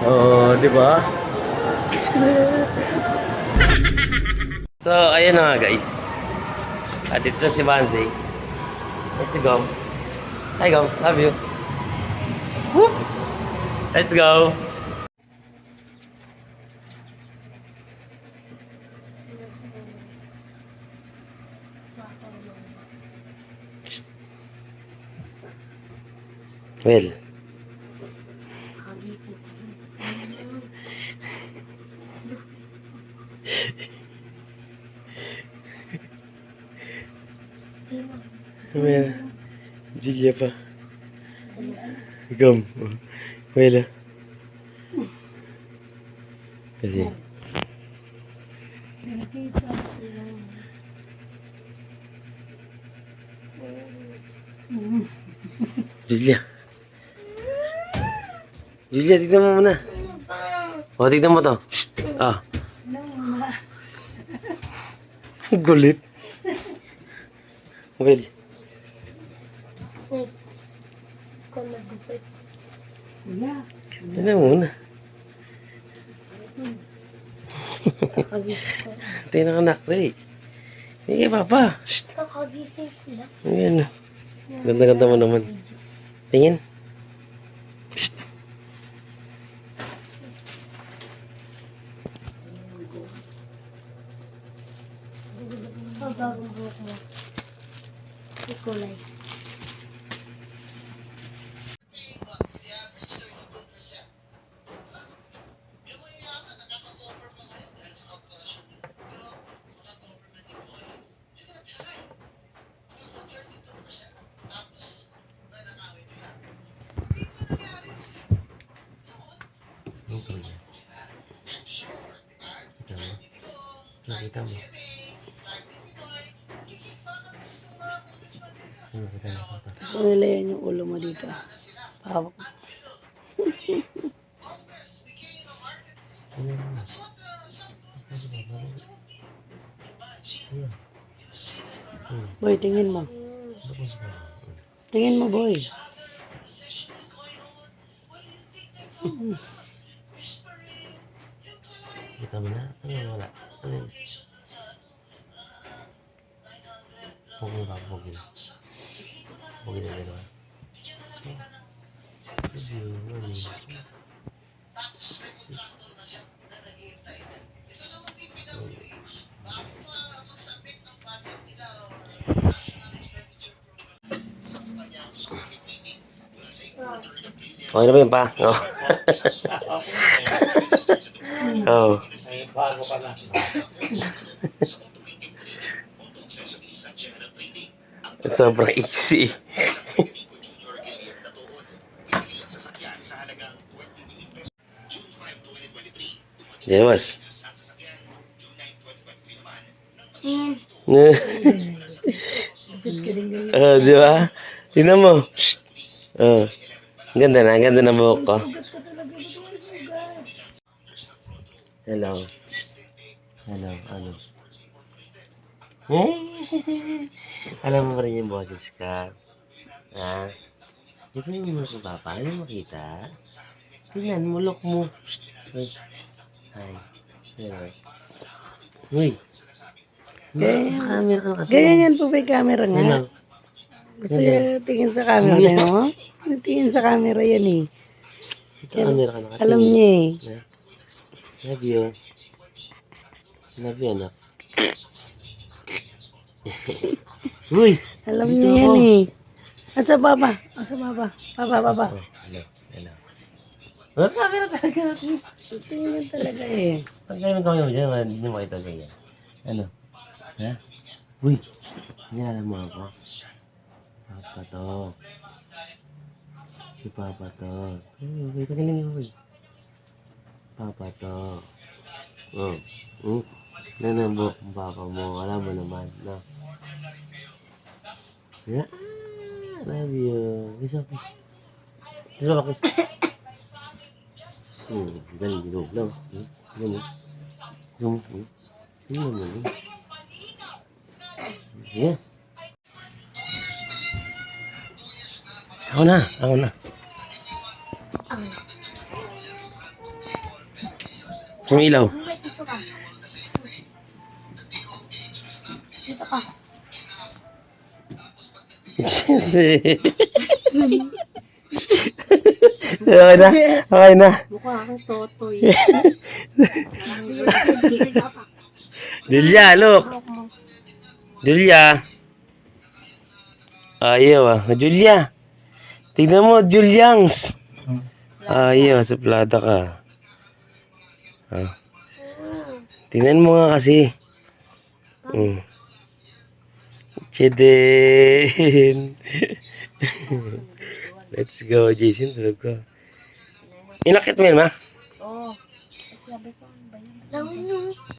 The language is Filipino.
Oh, di ba? So, ayun na nga guys. Dito si Bansi. Let's go. Hi, go. Love you. Whoop. Let's go. Well. Well. Julia pa. Gum. Well. Kasi. Julia. Julia, tignan mo muna. O, tignan mo to. Shh. Ah. Gulit. Well. Tignan mo muna. Tingnan ka anak, Ray. Sige, papa. Shh. Kakagising sila. Ayan. Ganda-ganda mo naman. Tingin. Shh. Bagong buhok mo. Kulay. Nakita mo. Gusto nila yan yung ulo mo dito. Pawak. Boy, tingin mo. Tingin mo, boy. Kita mo na? Ano wala? Ano yun? Pogi ba? Pogi na. Pogi na dalawa. Okay na ba yun pa? Oh. Oh. Sobrang easy. Jawas. Di ba? Tingnan mo. Oh. Ganda na, ganda na buhok ko. Hello. Hello, ano? Alam mo pa rin yung boses ka. Ha? Tignan mo sa papa. Ano makita? Tingnan mo, look mo. Ay. Ay. Hello. Uy. Sa camera ka kasi. Ganyan yan po may camera nga. Hello. Gusto niya tingin sa camera. Tingnan mo? Tingin sa camera yan eh. Sa camera ka nakatingin. Alam niya eh. Love you. Love you, anak. Uy! Alam niya yan eh. At sa baba. Sa baba. Baba. Oh, hello. Hello. Oh, camera talaga natin. Tingin yan talaga eh. Pag kayo ng kamay mo dyan, hindi mo makita ganyan. Ano? Ha? Uy! Nilala mo ako. Papa to. Si Papa to. Uy, tagalin mo. Papa to. Oh. Nanambok ang papa mo. Alam mo naman, no? Yeah. Love you. Kiss ako. Kiss ako, kiss. Galing, go. Lang. Ganun. Ganun. Ganun. Yeah. Ako na. Sumilaw. Wait, dito ka. Dito ka. Okay na. Okay na. Mukha akong totoy. Dito ka. Julia, look. Bulok mo. Julia. Ayaw ah. Julia. Tignan mo, Juliangs. Ayaw, suplada ka. Ah. Tingnan mo nga kasi. Chedin. Let's go, Jason. Tulog ka. Inakit mo yun, ma? Oo. Sabi ko, ano ba yun? Lawin mo.